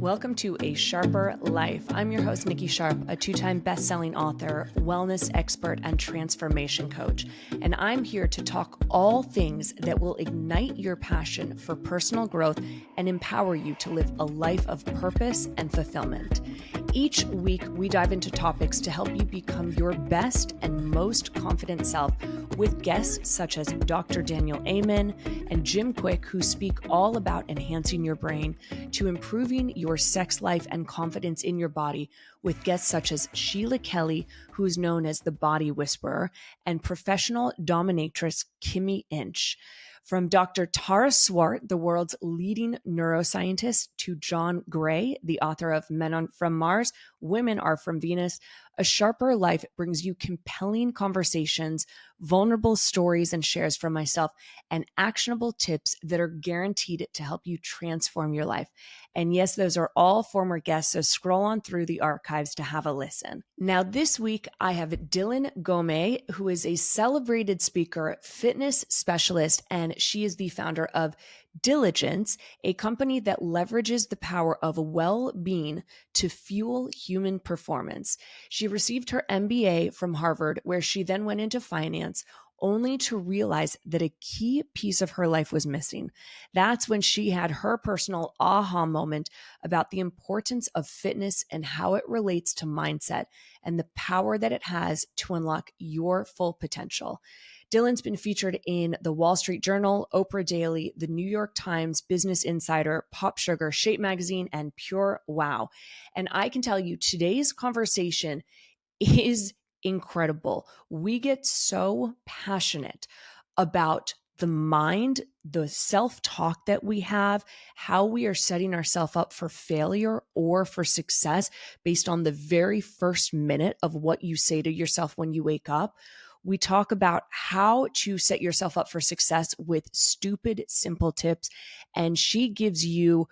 Welcome to A Sharper Life. I'm your host, Nikki Sharp, a two-time best-selling author, wellness expert, and transformation coach. And I'm here to talk all things that will ignite your passion for personal growth and empower you to live a life of purpose and fulfillment. Each week, we dive into topics to help you become your best and most confident self with guests such as Dr. Daniel Amen and Jim Quick, who speak all about enhancing your brain to improving your sex life and confidence in your body, with guests such as Sheila Kelly, who is known as the Body Whisperer, and professional dominatrix Kimmy Inch. From Dr. Tara Swart, the world's leading neuroscientist, to John Gray, the author of Men Are From Mars, Women Are From Venus, A Sharper Life brings you compelling conversations, vulnerable stories and shares from myself, and actionable tips that are guaranteed to help you transform your life. And yes, those are all former guests, so scroll on through the archives to have a listen. Now, this week, I have Dilan Gomih, who is a celebrated speaker, fitness specialist, and she is the founder of Dilagence, a company that leverages the power of well-being to fuel human performance. She received her MBA from Harvard, where she then went into finance, only to realize that a key piece of her life was missing. That's when she had her personal aha moment about the importance of fitness and how it relates to mindset and the power that it has to unlock your full potential. Dilan's been featured in the Wall Street Journal, Oprah Daily, the New York Times, Business Insider, Pop Sugar, Shape Magazine, and Pure Wow. And I can tell you, today's conversation is incredible. We get so passionate about the mind, the self-talk that we have, how we are setting ourselves up for failure or for success based on the very first minute of what you say to yourself when you wake up. We talk about how to set yourself up for success with stupid, simple tips. And she gives you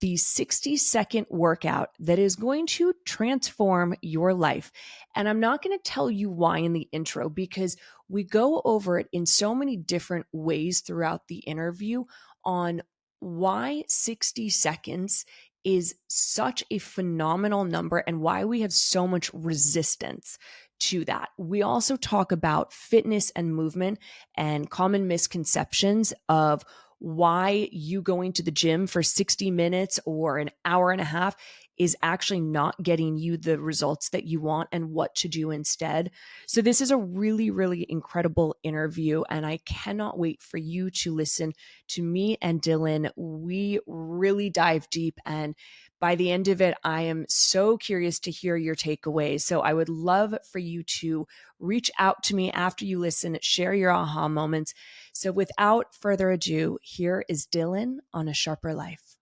the 60-second workout that is going to transform your life. And I'm not going to tell you why in the intro, because we go over it in so many different ways throughout the interview on why 60 seconds is such a phenomenal number and why we have so much resistance to that. We also talk about fitness and movement and common misconceptions of why you going to the gym for 60 minutes or an hour and a half is actually not getting you the results that you want and what to do instead. So this is a really, really incredible interview, and I cannot wait for you to listen to me and Dilan. We really dive deep, and by the end of it, I am so curious to hear your takeaways. So I would love for you to reach out to me after you listen, share your aha moments. So without further ado, here is Dilan on A Sharper Life.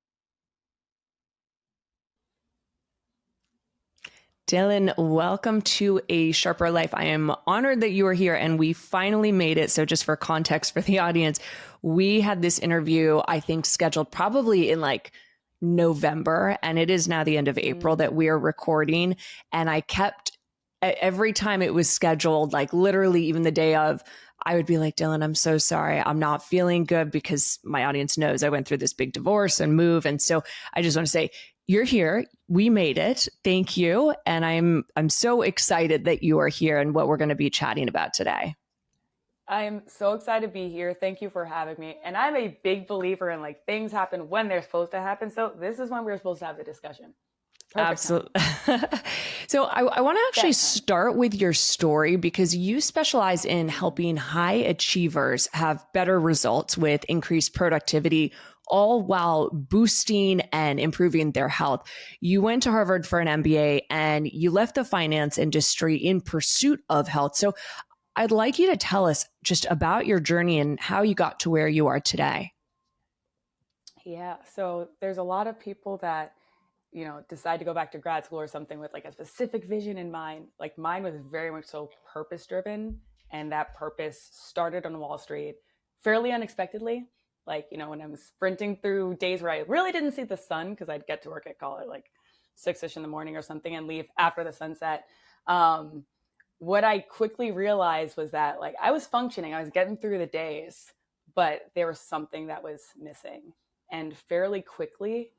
Dilan, welcome to A Sharper Life. I am honored that you are here and we finally made it. So just for context for the audience, we had this interview, I think, scheduled probably in like November, and it is now the end of April that we are recording. And I kept, every time it was scheduled, like literally even the day of, I would be like, Dilan, I'm so sorry. I'm not feeling good, because my audience knows I went through this big divorce and move. And so I just want to say, you're here. We made it. Thank you. And I'm so excited that you are here and what we're going to be chatting about today. I'm so excited to be here. Thank you for having me. And I'm a big believer in like things happen when they're supposed to happen. So this is when we're supposed to have the discussion. Perfect. Absolutely. So I want to actually start with your story, because you specialize in helping high achievers have better results with increased productivity, all while boosting and improving their health. You went to Harvard for an MBA and you left the finance industry in pursuit of health. So I'd like you to tell us just about your journey and how you got to where you are today. Yeah. So there's a lot of people that, decide to go back to grad school or something with like a specific vision in mind. Like mine was very much so purpose driven. And that purpose started on Wall Street fairly unexpectedly. Like, when I was sprinting through days where I really didn't see the sun, because I'd get to work at call it like 6-ish in the morning or something and leave after the sunset. What I quickly realized was that like I was functioning, I was getting through the days, but there was something that was missing. And fairly quickly,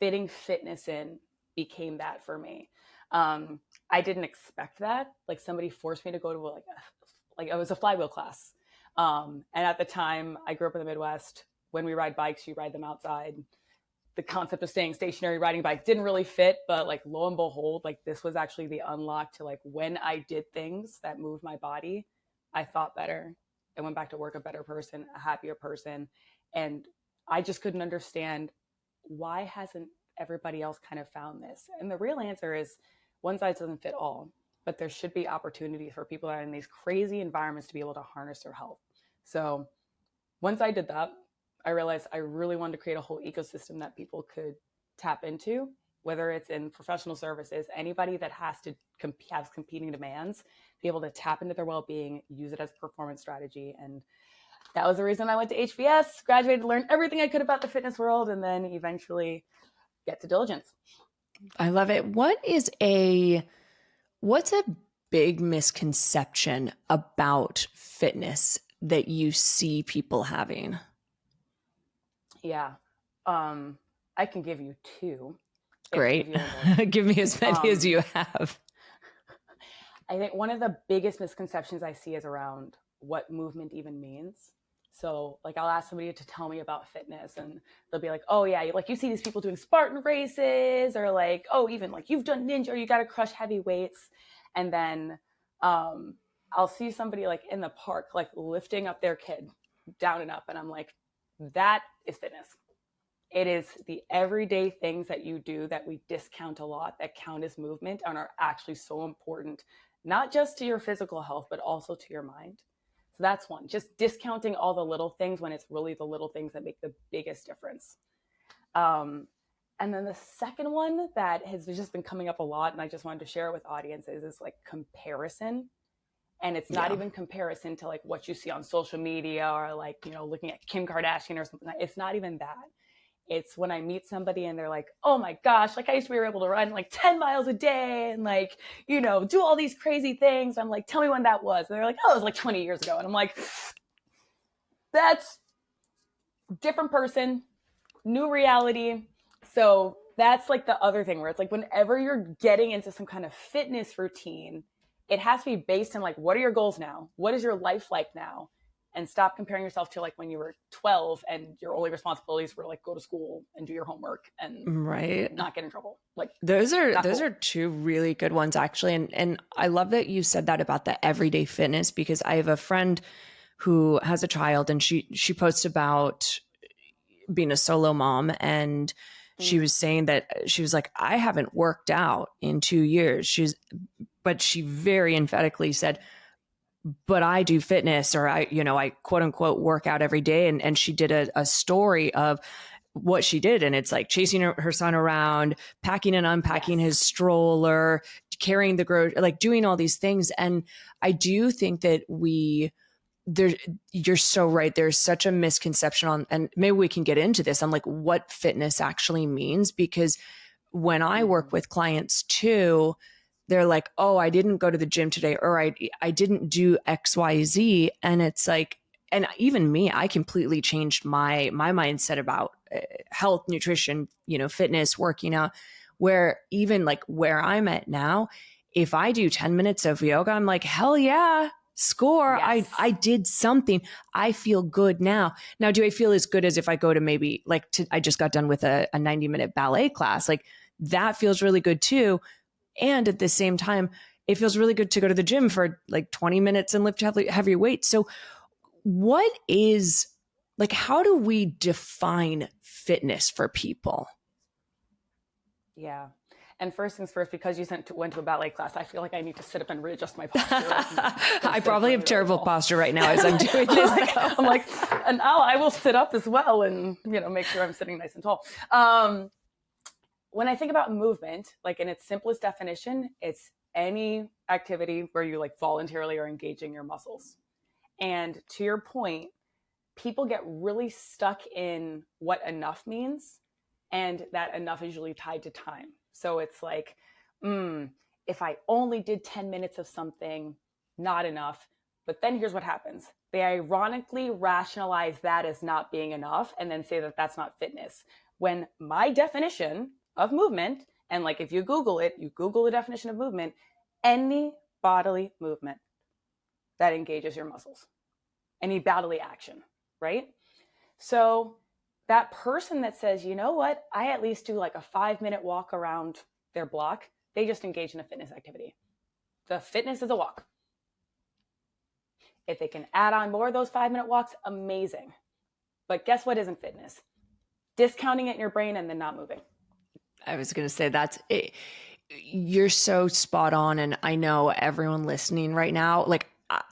fitting fitness in became that for me. I didn't expect that. Like somebody forced me to go to like it was a flywheel class. And at the time I grew up in the Midwest. When we ride bikes, you ride them outside. The concept of staying stationary riding bike didn't really fit, but like lo and behold, like this was actually the unlock to like when I did things that moved my body, I thought better. I went back to work a better person, a happier person. And I just couldn't understand, why hasn't everybody else kind of found this? And the real answer is one size doesn't fit all, but there should be opportunities for people that are in these crazy environments to be able to harness their health. So once I did that, I realized I really wanted to create a whole ecosystem that people could tap into, whether it's in professional services, anybody that has to have competing demands, be able to tap into their well-being, use it as a performance strategy. And that was the reason I went to HBS, graduated, learned everything I could about the fitness world, and then eventually get to Dilagence. I love it. What's a big misconception about fitness that you see people having? Yeah. I can give you two. Great. Give me as many as you have. I think one of the biggest misconceptions I see is around what movement even means. So like I'll ask somebody to tell me about fitness and they'll be like, oh yeah, like you see these people doing Spartan races, or like, oh, even like you've done ninja, or you got to crush heavy weights. And then I'll see somebody like in the park, like lifting up their kid down and up. And I'm like, that is fitness. It is the everyday things that you do that we discount a lot, that count as movement and are actually so important, not just to your physical health, but also to your mind. So that's one, just discounting all the little things when it's really the little things that make the biggest difference. And then the second one that has just been coming up a lot, and I just wanted to share it with audiences, is like comparison. And it's not even comparison to like what you see on social media or like, you know, looking at Kim Kardashian or something. It's not even that. It's when I meet somebody and they're like, oh my gosh, like I used to be able to run like 10 miles a day and like, you know, do all these crazy things. I'm like, tell me when that was. And they're like, oh, it was like 20 years ago. And I'm like, that's different person, new reality. So that's like the other thing where it's like whenever you're getting into some kind of fitness routine, it has to be based on like, what are your goals now? What is your life like now? And stop comparing yourself to like when you were 12 and your only responsibilities were like go to school and do your homework and not get in trouble. Like those are two really good ones actually. And I love that you said that about the everyday fitness, because I have a friend who has a child and she posts about being a solo mom, and she was saying that she was like, I haven't worked out in 2 years. But she very emphatically said, but I do fitness, or I quote unquote work out every day. And she did a story of what she did. And it's like chasing her son around, packing and unpacking his stroller, carrying the grocery, like doing all these things. And I do think that you're so right. There's such a misconception on, and maybe we can get into this on like what fitness actually means, because when I work with clients too, they're like, oh, I didn't go to the gym today, or I didn't do XYZ. And it's like, and even me, I completely changed my mindset about health, nutrition, fitness, working out, where even like where I'm at now, if I do 10 minutes of yoga, I'm like, hell yeah, score. Yes. I did something. I feel good now. Now, do I feel as good as if I go to maybe I just got done with a 90-minute ballet class? Like that feels really good too. And at the same time, it feels really good to go to the gym for like 20 minutes and lift heavy weights. So how do we define fitness for people? Yeah. And first things first, because you went to a ballet class, I feel like I need to sit up and readjust my posture. I probably have terrible posture right now as I'm doing this. I'm like, and now I will sit up as well and, make sure I'm sitting nice and tall. When I think about movement, like in its simplest definition, it's any activity where you like voluntarily are engaging your muscles. And to your point, people get really stuck in what enough means. And that enough is usually tied to time. So it's like, if I only did 10 minutes of something, not enough. But then here's what happens. They ironically rationalize that as not being enough and then say that that's not fitness. When my definition of movement, and like if you Google it, you Google the definition of movement, any bodily movement that engages your muscles, any bodily action, right? So that person that says, you know what, I at least do like a 5-minute walk around their block, they just engage in a fitness activity. The fitness is a walk. If they can add on more of those 5-minute walks, amazing. But guess what isn't fitness? Discounting it in your brain and then not moving. I was going to say that's it. You're so spot on. And I know everyone listening right now, like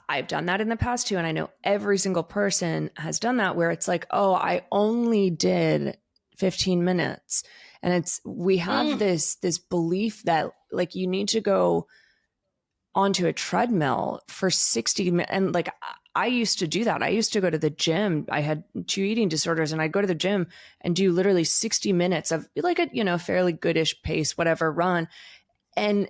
I've done that in the past too. And I know every single person has done that where it's like, oh, I only did 15 minutes. And we have this belief that like you need to go onto a treadmill for 60 minutes. And like, I used to do that. I used to go to the gym. I had 2 eating disorders and I'd go to the gym and do literally 60 minutes of like a, fairly goodish pace, whatever run. And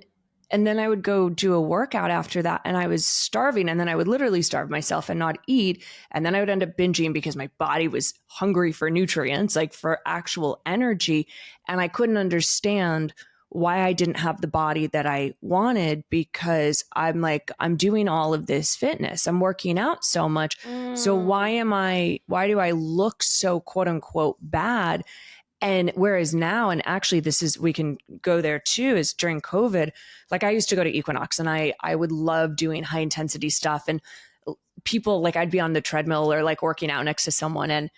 then I would go do a workout after that and I was starving, and then I would literally starve myself and not eat. And then I would end up binging because my body was hungry for nutrients, like for actual energy. And I couldn't understand why I didn't have the body that I wanted, because I'm doing all of this fitness. I'm working out so much. So why do I look so quote unquote bad? And whereas now, and actually we can go there too, is during COVID, like I used to go to Equinox and I would love doing high intensity stuff, and people like I'd be on the treadmill or like working out next to someone, and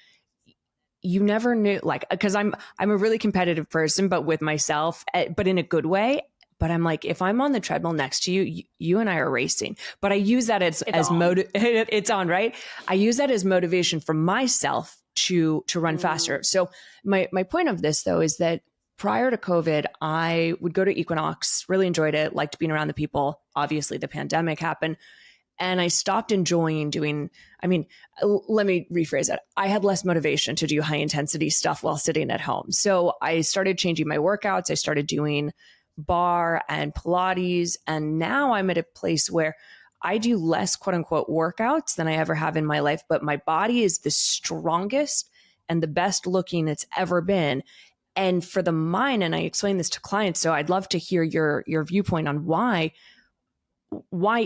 you never knew, like, because I'm a really competitive person, but with myself, but in a good way. But I'm like, if I'm on the treadmill next to you, you and I are racing. But I use that as it's on, right? I use that as motivation for myself to run faster. So my point of this though is that prior to COVID, I would go to Equinox, really enjoyed it, liked being around the people. Obviously, the pandemic happened. And I stopped enjoying let me rephrase it. I had less motivation to do high intensity stuff while sitting at home. So I started changing my workouts. I started doing bar and Pilates. And now I'm at a place where I do less quote unquote workouts than I ever have in my life, but my body is the strongest and the best looking it's ever been. And for the mind, and I explain this to clients, so I'd love to hear your viewpoint on why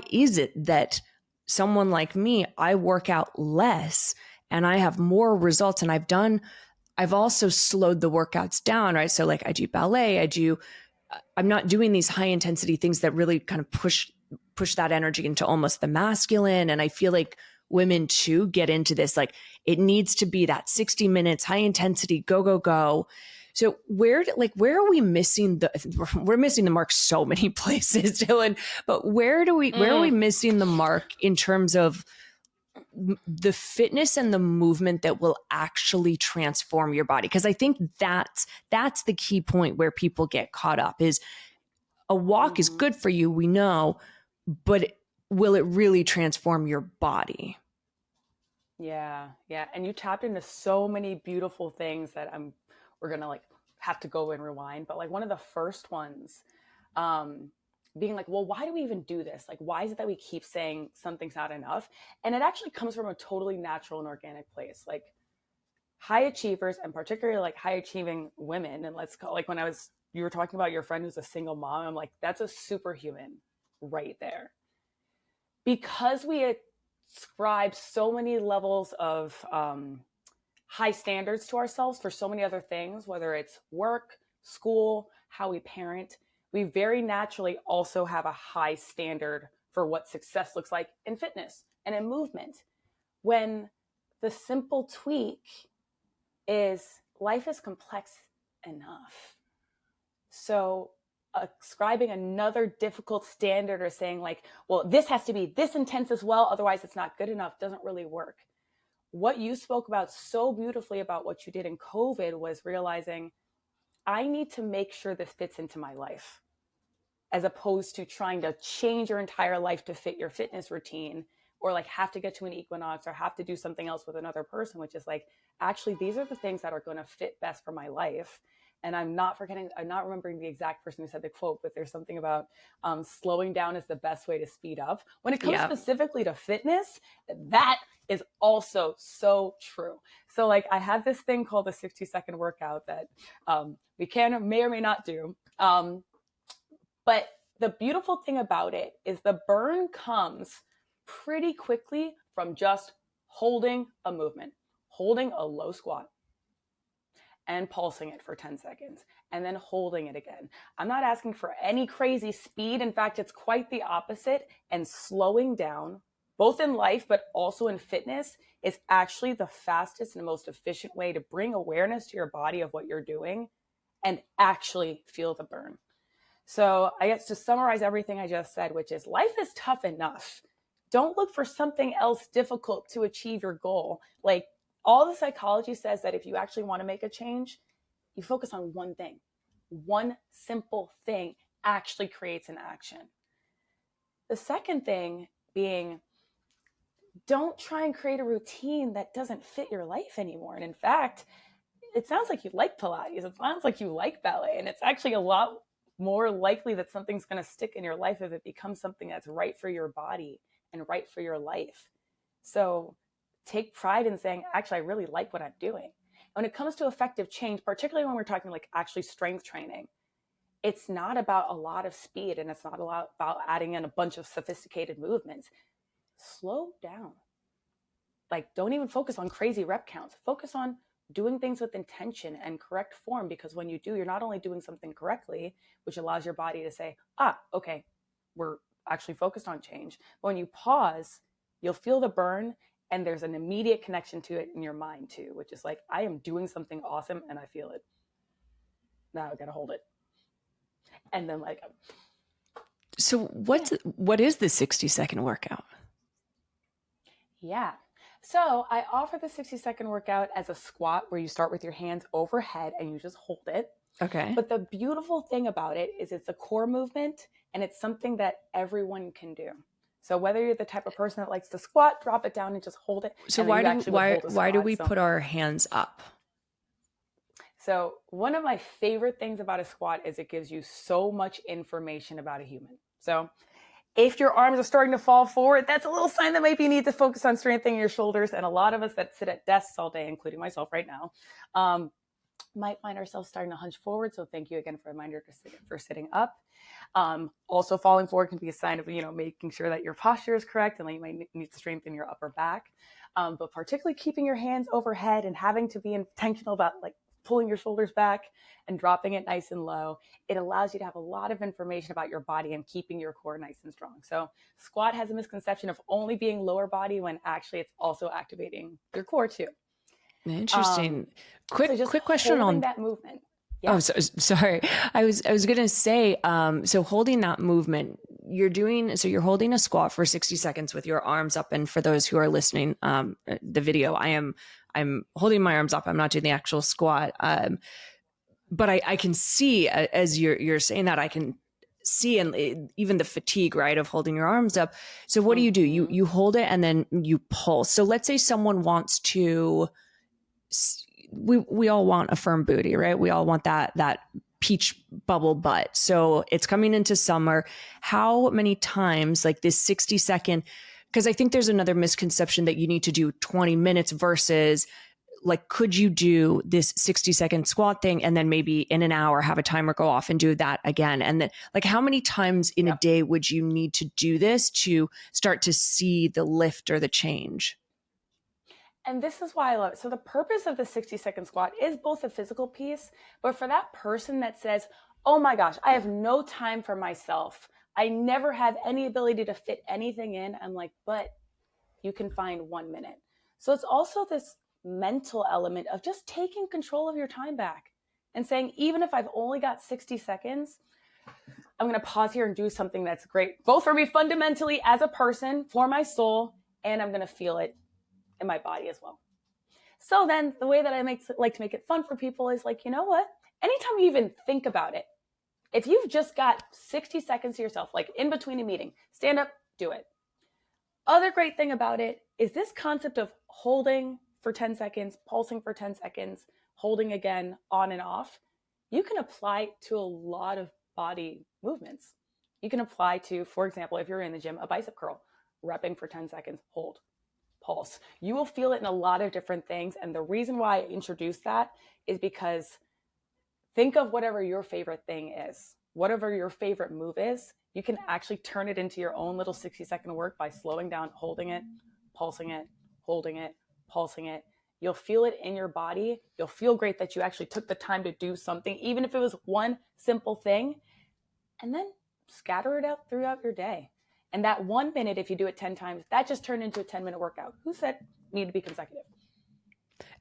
is it that someone like me, I work out less and I have more results, and I've also slowed the workouts down, right? So like I do ballet, I'm not doing these high intensity things that really kind of push that energy into almost the masculine. And I feel like women too get into this, like it needs to be that 60 minutes, high intensity, go, go, go. So where are we missing we're missing the mark so many places, Dylan, but where are we missing the mark in terms of the fitness and the movement that will actually transform your body? Because I think that's the key point where people get caught up is a walk is good for you, we know, but will it really transform your body? Yeah. And you tapped into so many beautiful things that we're going to like have to go and rewind. But like one of the first ones, being like, well, why do we even do this? Like, why is it that we keep saying something's not enough? And it actually comes from a totally natural and organic place. Like high achievers, and particularly like high achieving women. And let's call, like when you were talking about your friend who's a single mom, I'm like, that's a superhuman right there. Because we ascribe so many levels of high standards to ourselves for so many other things, whether it's work, school, how we parent, we very naturally also have a high standard for what success looks like in fitness and in movement. When the simple tweak is life is complex enough. So ascribing another difficult standard or saying like, well, this has to be this intense as well, otherwise it's not good enough, doesn't really work. What you spoke about so beautifully about what you did in COVID was realizing I need to make sure this fits into my life, as opposed to trying to change your entire life to fit your fitness routine, or like have to get to an Equinox or have to do something else with another person, which is like, actually, these are the things that are going to fit best for my life. And I'm not remembering the exact person who said the quote, but there's something about slowing down is the best way to speed up. When it comes specifically to fitness, that is also so true. So like I have this thing called the 60-second workout that we may or may not do. But the beautiful thing about it is the burn comes pretty quickly from just holding a movement, holding a low squat, and pulsing it for 10 seconds, and then holding it again. I'm not asking for any crazy speed. In fact, it's quite the opposite. And slowing down, both in life, but also in fitness, is actually the fastest and most efficient way to bring awareness to your body of what you're doing and actually feel the burn. So I guess to summarize everything I just said, which is life is tough enough. Don't look for something else difficult to achieve your goal. Like, all the psychology says that if you actually want to make a change, you focus on one thing. One simple thing actually creates an action. The second thing being, don't try and create a routine that doesn't fit your life anymore. And in fact, it sounds like you like Pilates. It sounds like you like ballet. And it's actually a lot more likely that something's going to stick in your life if it becomes something that's right for your body and right for your life. So take pride in saying, actually, I really like what I'm doing. When it comes to effective change, particularly when we're talking like actually strength training, it's not about a lot of speed and it's not a lot about adding in a bunch of sophisticated movements. Slow down. Like, don't even focus on crazy rep counts. Focus on doing things with intention and correct form, because when you do, you're not only doing something correctly, which allows your body to say, okay, we're actually focused on change. But when you pause, you'll feel the burn. And there's an immediate connection to it in your mind too, which is like, I am doing something awesome and I feel it. Now I gotta hold it. And then like. So what is the 60-second workout? Yeah. So I offer the 60-second workout as a squat where you start with your hands overhead and you just hold it. Okay. But the beautiful thing about it is it's a core movement and it's something that everyone can do. So whether you're the type of person that likes to squat, drop it down and just hold it. So why do we put our hands up? So one of my favorite things about a squat is it gives you so much information about a human. So if your arms are starting to fall forward, that's a little sign that maybe you need to focus on strengthening your shoulders. And a lot of us that sit at desks all day, including myself right now, might find ourselves starting to hunch forward. So thank you again for a reminder for sitting up. Also falling forward can be a sign of, making sure that your posture is correct and that you might need to strengthen your upper back. But particularly keeping your hands overhead and having to be intentional about like pulling your shoulders back and dropping it nice and low. It allows you to have a lot of information about your body and keeping your core nice and strong. So squat has a misconception of only being lower body when actually it's also activating your core too. Interesting. Quick question on that movement. Yeah. Oh, sorry. I was going to say, so holding that movement, you're holding a squat for 60 seconds with your arms up. And for those who are listening, the video, I'm holding my arms up. I'm not doing the actual squat. But I can see as you're saying that, I can see, and even the fatigue, right, of holding your arms up. So what do? You hold it and then you pulse. So let's say someone wants to, we all want a firm booty, right? We all want that peach bubble butt. So it's coming into summer. How many times, like this 60-second, because I think there's another misconception that you need to do 20 minutes versus like, could you do this 60-second squat thing and then maybe in an hour have a timer go off and do that again? And then like, how many times in a day would you need to do this to start to see the lift or the change? And this is why I love it. So the purpose of the 60-second squat is both a physical piece, but for that person that says, oh my gosh, I have no time for myself, I never have any ability to fit anything in. I'm like, but you can find 1 minute. So it's also this mental element of just taking control of your time back and saying, even if I've only got 60 seconds, I'm going to pause here and do something that's great, both for me fundamentally as a person, for my soul, and I'm going to feel it in my body as well. So then the way that I like to make it fun for people is like, you know what? Anytime you even think about it, if you've just got 60 seconds to yourself, like in between a meeting, stand up, do it. Other great thing about it is this concept of holding for 10 seconds, pulsing for 10 seconds, holding again, on and off. you can apply to a lot of body movements. You can apply to, for example, if you're in the gym, a bicep curl, repping for 10 seconds, hold, pulse. You will feel it in a lot of different things. And the reason why I introduced that is because think of whatever your favorite thing is, whatever your favorite move is, you can actually turn it into your own little 60-second work by slowing down, holding it, pulsing it, holding it, pulsing it. You'll feel it in your body. You'll feel great that you actually took the time to do something, even if it was one simple thing, and then scatter it out throughout your day. And that 1 minute, if you do it 10 times, that just turned into a 10-minute workout. Who said need to be consecutive?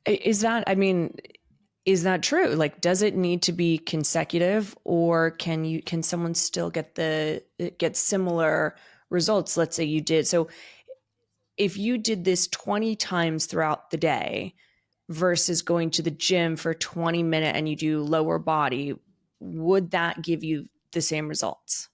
Is that true? Like, does it need to be consecutive, or can someone still get similar results? Let's say you did. So if you did this 20 times throughout the day versus going to the gym for 20 minutes and you do lower body, would that give you the same results?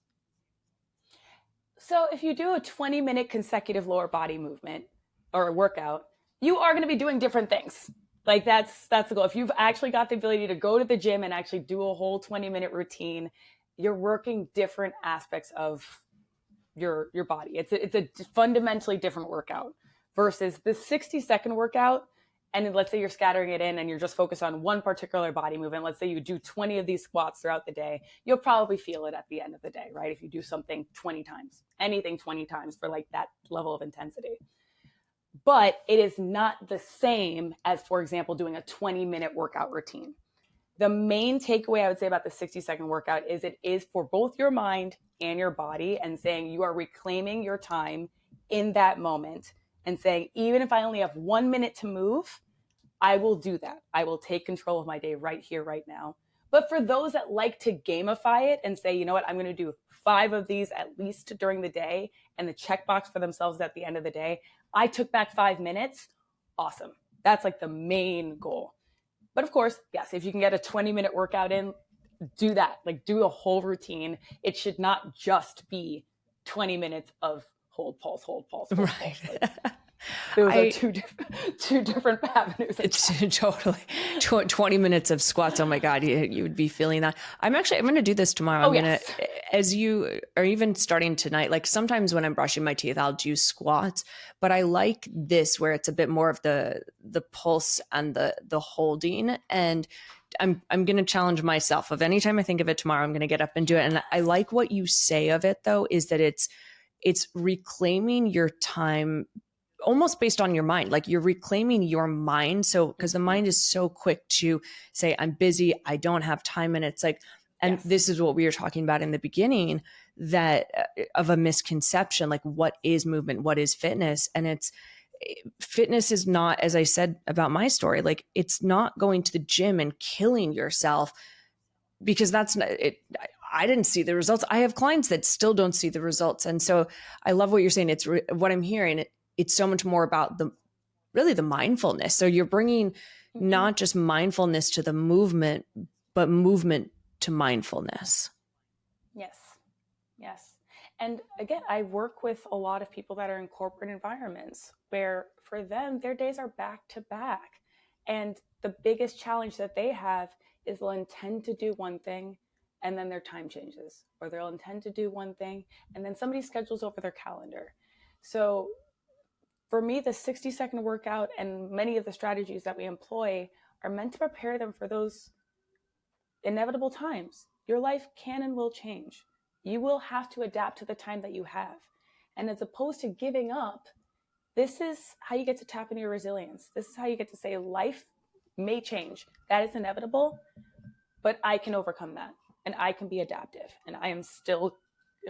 So if you do a 20-minute consecutive lower body movement or a workout, you are going to be doing different things. Like that's the goal. If you've actually got the ability to go to the gym and actually do a whole 20-minute routine, you're working different aspects of your body. It's a fundamentally different workout versus the 60-second workout. And let's say you're scattering it in and you're just focused on one particular body movement. Let's say you do 20 of these squats throughout the day. You'll probably feel it at the end of the day, right? If you do something 20 times, anything 20 times for like that level of intensity. But it is not the same as, for example, doing a 20-minute workout routine. The main takeaway I would say about the 60-second workout is it is for both your mind and your body, and saying you are reclaiming your time in that moment and saying, even if I only have 1 minute to move, I will do that. I will take control of my day right here, right now. But for those that like to gamify it and say, you know what, I'm going to do 5 of these at least during the day, and the checkbox for themselves at the end of the day, I took back 5 minutes. Awesome. That's like the main goal. But of course, yes, if you can get a 20-minute workout in, do that. Like do a whole routine. It should not just be 20 minutes of hold, pulse, hold, pulse, hold, Right. pulse. Like, those are two different avenues. It's totally 20 minutes of squats. Oh my God, you would be feeling that. I'm going to do this tomorrow. As you are even starting tonight, like sometimes when I'm brushing my teeth, I'll do squats, but I like this where it's a bit more of the pulse and the holding. And I'm going to challenge myself of anytime I think of it tomorrow, I'm going to get up and do it. And I like what you say of it though, is that it's reclaiming your time almost based on your mind. Like you're reclaiming your mind. So, because the mind is so quick to say, I'm busy, I don't have time. And it's like, and yes, this is what we were talking about in the beginning, that of a misconception, like what is movement? What is fitness? And fitness is not, as I said about my story, like it's not going to the gym and killing yourself, because that's not it. I didn't see the results. I have clients that still don't see the results. And so I love what you're saying. It's what I'm hearing. It's so much more about the mindfulness. So you're bringing not just mindfulness to the movement, but movement to mindfulness. Yes. Yes. And again, I work with a lot of people that are in corporate environments where for them, their days are back to back. And the biggest challenge that they have is they'll intend to do one thing and then their time changes, or they'll intend to do one thing and then somebody schedules over their calendar. So for me, the 60-second workout and many of the strategies that we employ are meant to prepare them for those inevitable times. Your life can and will change. You will have to adapt to the time that you have. And as opposed to giving up, this is how you get to tap into your resilience. This is how you get to say life may change. That is inevitable, but I can overcome that and I can be adaptive and I am still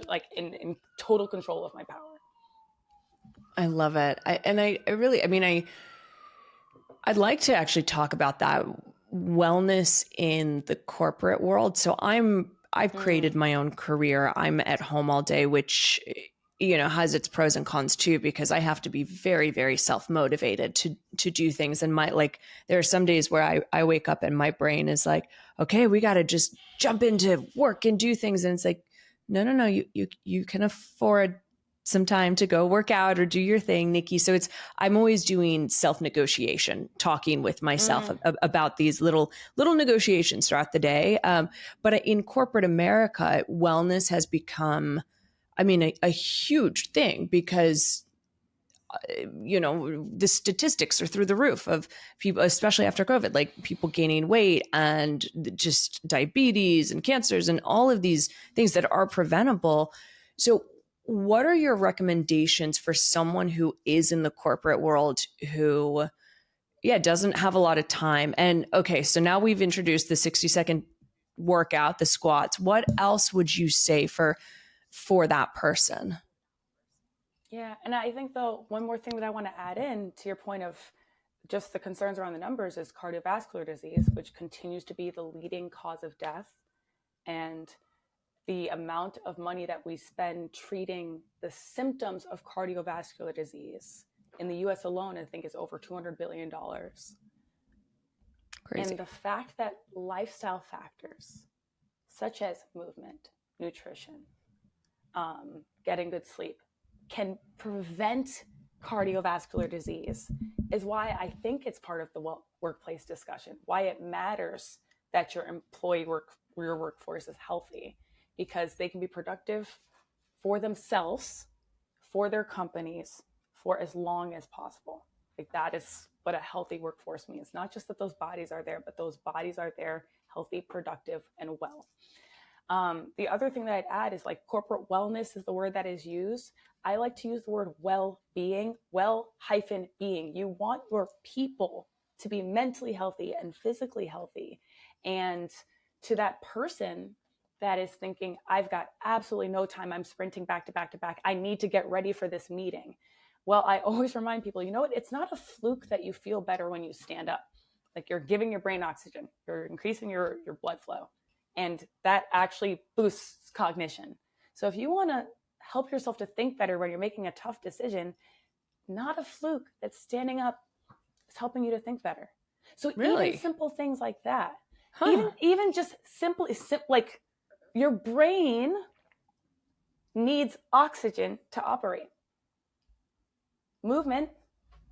like in total control of my power. I love it. I'd like to actually talk about that wellness in the corporate world. So I've created my own career. I'm at home all day, which, has its pros and cons too, because I have to be very, very self-motivated to do things. And there are some days where I wake up and my brain is like, okay, we got to just jump into work and do things. And it's like, no, you can afford some time to go work out or do your thing, Nikki. So I'm always doing self-negotiation, talking with myself about these little negotiations throughout the day. But in corporate America, wellness has become, a huge thing because the statistics are through the roof of people, especially after COVID, like people gaining weight and just diabetes and cancers and all of these things that are preventable. So what are your recommendations for someone who is in the corporate world who, doesn't have a lot of time? And okay, so now we've introduced the 60-second workout, the squats. What else would you say for that person? Yeah. And I think, though, one more thing that I want to add in to your point of just the concerns around the numbers is cardiovascular disease, which continues to be the leading cause of death. And the amount of money that we spend treating the symptoms of cardiovascular disease in the US alone, I think, is over $200 billion. Crazy. And the fact that lifestyle factors such as movement, nutrition, getting good sleep can prevent cardiovascular disease is why I think it's part of the workplace discussion, why it matters that your your workforce is healthy, because they can be productive for themselves, for their companies, for as long as possible. Like, that is what a healthy workforce means. Not just that those bodies are there, but those bodies are there, healthy, productive, and well. The other thing that I'd add is, like, corporate wellness is the word that is used. I like to use the word well-being, well-being. You want your people to be mentally healthy and physically healthy. And to that person that is thinking, I've got absolutely no time, I'm sprinting back to back to back, I need to get ready for this meeting. Well, I always remind people, you know what? It's not a fluke that you feel better when you stand up. Like, you're giving your brain oxygen, you're increasing your blood flow. And that actually boosts cognition. So if you want to help yourself to think better when you're making a tough decision, not a fluke that standing up is helping you to think better. So really? Even simple things like that, even just simply, like, your brain needs oxygen to operate. Movement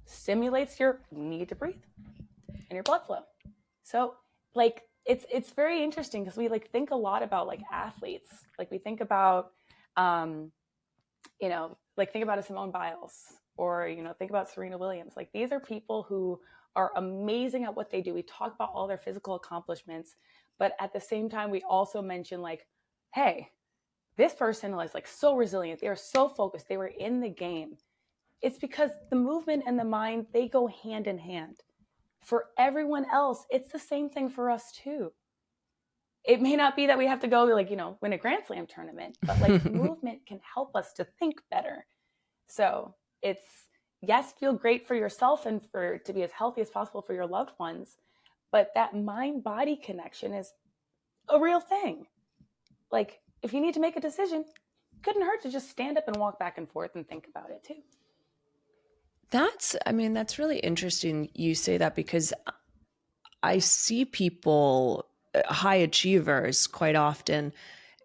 stimulates your need to breathe and your blood flow. So, like, it's very interesting because we, like, think a lot about, like, athletes. Like, we think about, think about a Simone Biles, or, think about Serena Williams. Like, these are people who are amazing at what they do. We talk about all their physical accomplishments, but at the same time, we also mention, like, hey, this person is, like, so resilient. They are so focused. They were in the game. It's because the movement and the mind, they go hand in hand. For everyone else, it's the same thing for us too. It may not be that we have to go, like, win a Grand Slam tournament, but, like, movement can help us to think better. So it's, yes, feel great for yourself and to be as healthy as possible for your loved ones. But that mind-body connection is a real thing. Like, if you need to make a decision, it couldn't hurt to just stand up and walk back and forth and think about it too. That's really interesting you say that, because I see people, high achievers, quite often,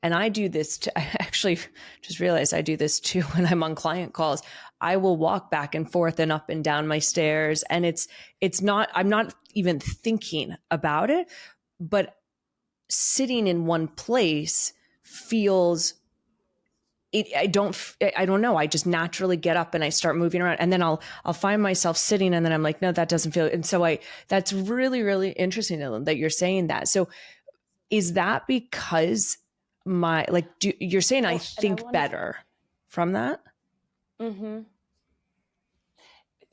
and I do this I actually just realized I do this too when I'm on client calls. I will walk back and forth and up and down my stairs, and I'm not even thinking about it, but sitting in one place feels, I don't know. I just naturally get up and I start moving around, and then I'll find myself sitting, and then I'm like, no, that doesn't feel. And so that's really, really interesting that you're saying that. So is that because you're saying I think better from that? Mm-hmm.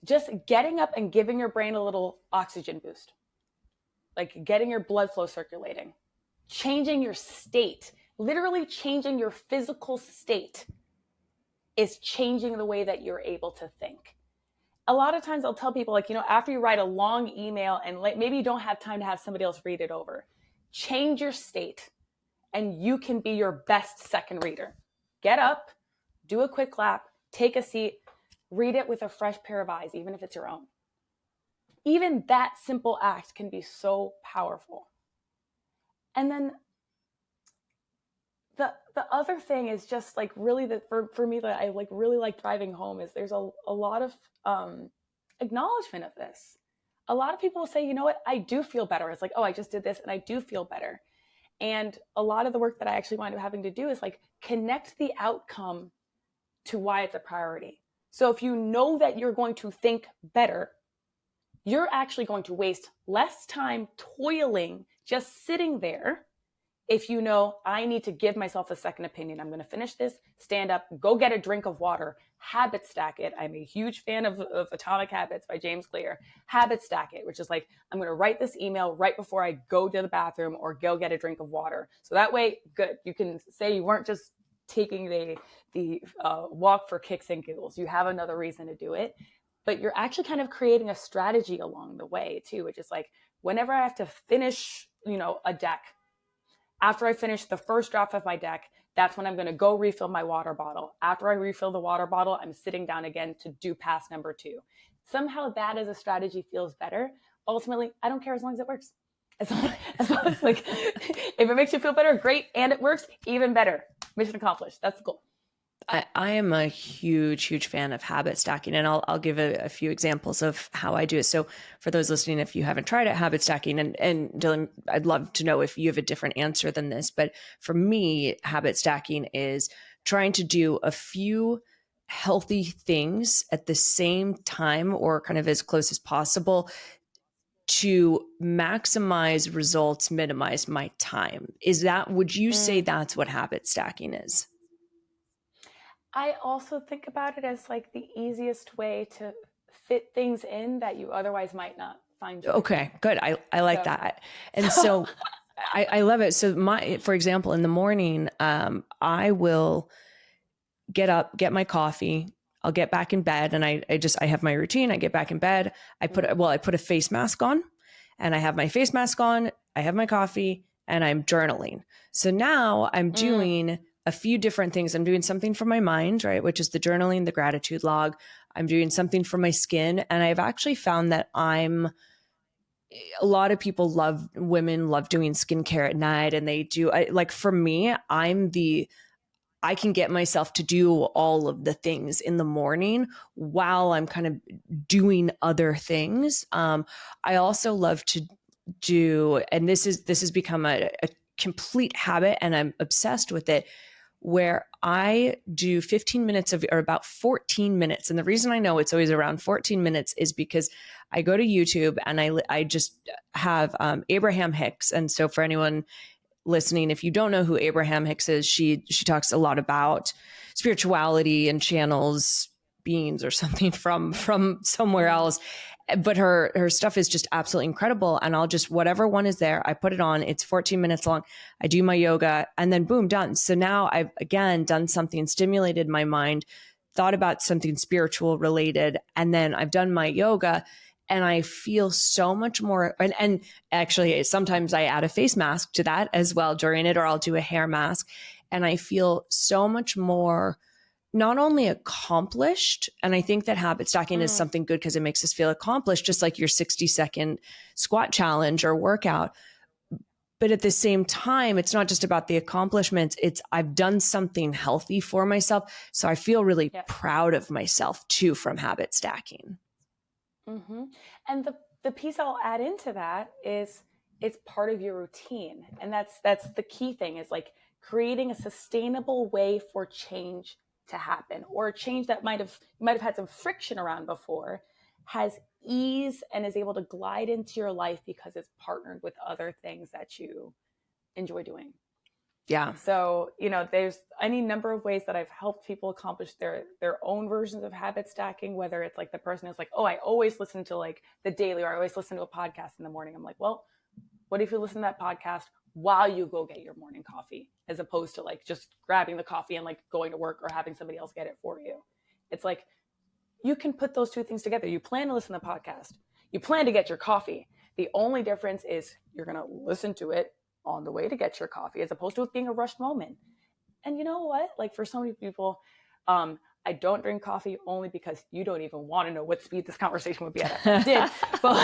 Just getting up and giving your brain a little oxygen boost, like getting your blood flow circulating, changing your state, literally changing your physical state is changing the way that you're able to think. A lot of times I'll tell people, like, after you write a long email and maybe you don't have time to have somebody else read it over, change your state and you can be your best second reader. Get up, do a quick lap, take a seat, read it with a fresh pair of eyes, even if it's your own. Even that simple act can be so powerful. And then the other thing is just like really that for me that I like really like driving home is there's a lot of acknowledgement of this. A lot of people will say, you know what, I do feel better. It's like, oh, I just did this and I do feel better. And a lot of the work that I actually wind up having to do is like connect the outcome to why it's a priority. So if you know that you're going to think better, you're actually going to waste less time toiling, just sitting there. If you know, I need to give myself a second opinion, I'm going to finish this, stand up, go get a drink of water, habit stack it. I'm a huge fan of Atomic Habits by James Clear. Habit stack it, which is like, I'm going to write this email right before I go to the bathroom or go get a drink of water. So that way, good. You can say you weren't just taking the walk for kicks and giggles. You have another reason to do it, but you're actually kind of creating a strategy along the way too, which is like, whenever I have to finish, a deck, after I finish the first draft of my deck, that's when I'm going to go refill my water bottle. After I refill the water bottle, I'm sitting down again to do pass number 2. Somehow that as a strategy feels better. Ultimately, I don't care as long as it works. As long as like, if it makes you feel better, great. And it works, even better. Mission accomplished. That's the goal. I am a huge fan of habit stacking, and I'll give a few examples of how I do it. So for those listening, if you haven't tried it, habit stacking, and Dylan, I'd love to know if you have a different answer than this, but for me, habit stacking is trying to do a few healthy things at the same time or kind of as close as possible to maximize results, minimize my time. Would you say that's what habit stacking is? I also think about it as like the easiest way to fit things in that you otherwise might not find. Okay, good. I like that. And so I love it. So for example, in the morning, I will get up, get my coffee. I'll get back in bed and I have my routine. I get back in bed. I put a face mask on and I have my face mask on. I have my coffee and I'm journaling. So now I'm doing a few different things. I'm doing something for my mind, right? Which is the journaling, the gratitude log. I'm doing something for my skin. And I've actually found that a lot of women love doing skincare at night. And they do, for me, I can get myself to do all of the things in the morning while I'm kind of doing other things. I also love to do, and this has become a complete habit and I'm obsessed with it, where I do 15 minutes or about 14 minutes. And the reason I know it's always around 14 minutes is because I go to YouTube and I just have Abraham Hicks. And so for anyone listening, if you don't know who Abraham Hicks is, she talks a lot about spirituality and channels beings or something from somewhere else. But her stuff is just absolutely incredible. And I'll just, whatever one is there, I put it on. It's 14 minutes long. I do my yoga and then boom, done. So now I've again done something, stimulated my mind, thought about something spiritual related. And then I've done my yoga and I feel so much more. And actually sometimes I add a face mask to that as well during it, or I'll do a hair mask. And I feel so much more not only accomplished, and I think that habit stacking is something good because it makes us feel accomplished, just like your 60-second squat challenge or workout. But at the same time, it's not just about the accomplishments. It's I've done something healthy for myself. So I feel really proud of myself too from habit stacking. Mm-hmm. And the piece I'll add into that is it's part of your routine. And that's the key thing is like creating a sustainable way for change to happen, or a change that might have had some friction around before has ease and is able to glide into your life because it's partnered with other things that you enjoy doing. Yeah. So, there's any number of ways that I've helped people accomplish their own versions of habit stacking, whether it's like the person is like, oh, I always listen to like the daily, or I always listen to a podcast in the morning. I'm like, well, what if you listen to that podcast while you go get your morning coffee, as opposed to like just grabbing the coffee and like going to work or having somebody else get it for you? It's like, you can put those two things together. You plan to listen to the podcast. You plan to get your coffee. The only difference is you're going to listen to it on the way to get your coffee, as opposed to it being a rushed moment. And you know what? Like for so many people, I don't drink coffee only because you don't even want to know what speed this conversation would be at if I did. But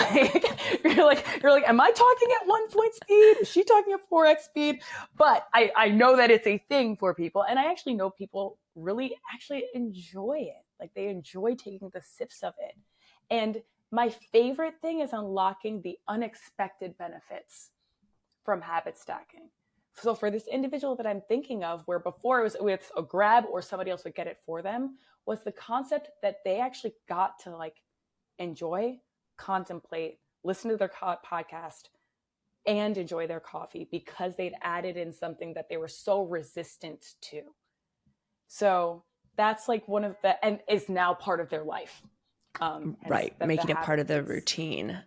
like, you're like, am I talking at 1 point speed? Is she talking at 4x speed? But I know that it's a thing for people. And I actually know people really actually enjoy it. Like they enjoy taking the sips of it. And my favorite thing is unlocking the unexpected benefits from habit stacking. So for this individual that I'm thinking of, where before it was with a grab or somebody else would get it for them, was the concept that they actually got to like enjoy, contemplate, listen to their podcast, and enjoy their coffee because they'd added in something that they were so resistant to. So that's like one of the, and is now part of their life. Right. Making it part of the routine.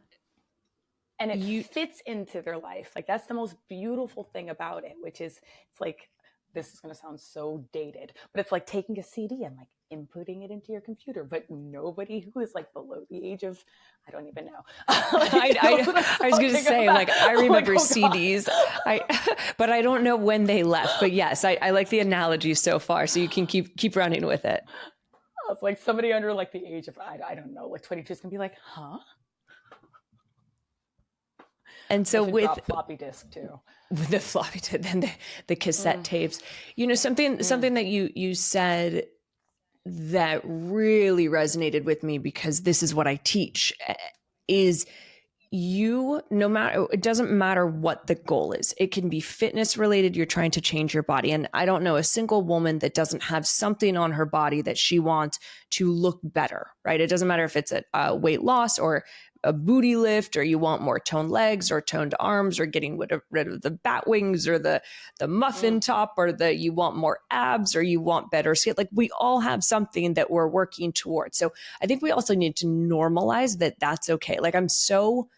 And it fits into their life. Like that's the most beautiful thing about it, which is it's like, this is going to sound so dated, but it's like taking a CD and like inputting it into your computer, but nobody who is like below the age of, I don't even know. I was going to say, like, I remember CDs, but I don't know when they left, but yes, I like the analogy so far. So you can keep running with it. It's like somebody under like the age of, I don't know, like 22 is going to be like, huh? And so with floppy disk too, with the floppy disk, then the cassette tapes, you know, something that you said that really resonated with me, because this is what I teach, is no matter, it doesn't matter what the goal is. It can be fitness related. You're trying to change your body. And I don't know a single woman that doesn't have something on her body that she wants to look better, right? It doesn't matter if it's a weight loss or a booty lift, or you want more toned legs or toned arms, or getting rid of the bat wings or the muffin top, or you want more abs, or you want better skin. Like we all have something that we're working towards. So I think we also need to normalize that that's okay. Like I'm so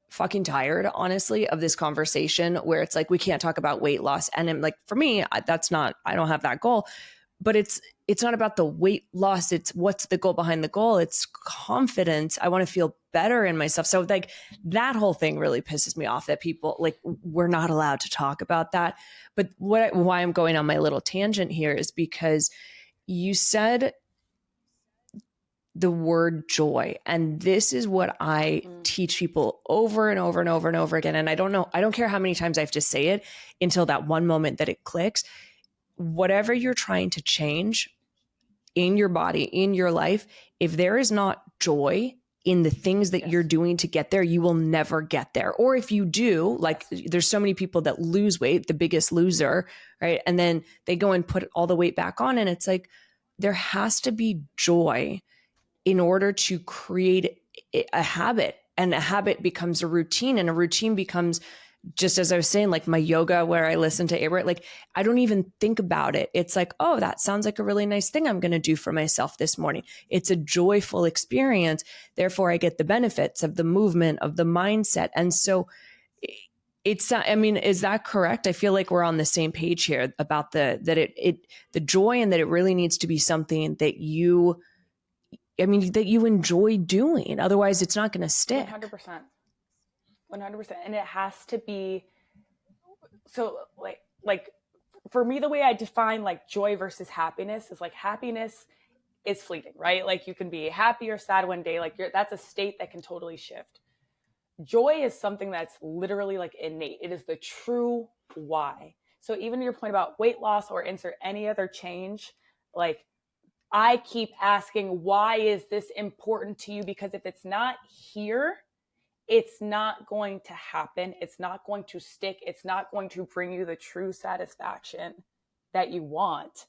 fucking tired, honestly, of this conversation where it's like, we can't talk about weight loss. And I'm like, for me, I don't have that goal, but it's not about the weight loss. It's what's the goal behind the goal. It's confidence. I want to feel better in myself. So like that whole thing really pisses me off, that people like, we're not allowed to talk about that. But why I'm going on my little tangent here is because you said the word joy. And this is what I teach people over and over and over and over again. And I don't care how many times I have to say it until that one moment that it clicks. Whatever you're trying to change in your body, in your life, if there is not joy in the things that you're doing to get there, you will never get there. Or if you do, like there's so many people that lose weight, the biggest loser, right? And then they go and put all the weight back on. And it's like, there has to be joy in order to create a habit, and a habit becomes a routine, and a routine becomes, just as I was saying, like my yoga where I listen to Abraham, like I don't even think about it. It's like, oh, that sounds like a really nice thing I'm going to do for myself this morning. It's a joyful experience. Therefore I get the benefits of the movement, of the mindset. And so is that correct? I feel like we're on the same page here about the joy, and that it really needs to be something that you enjoy doing. Otherwise it's not going to stick. 100%. And it has to be, so like for me, the way I define like joy versus happiness is like, happiness is fleeting, right? Like you can be happy or sad one day, like that's a state that can totally shift. Joy is something that's literally like innate. It is the true why. So even your point about weight loss or insert any other change, like I keep asking, why is this important to you? Because if it's not here, it's not going to happen. It's not going to stick. It's not going to bring you the true satisfaction that you want.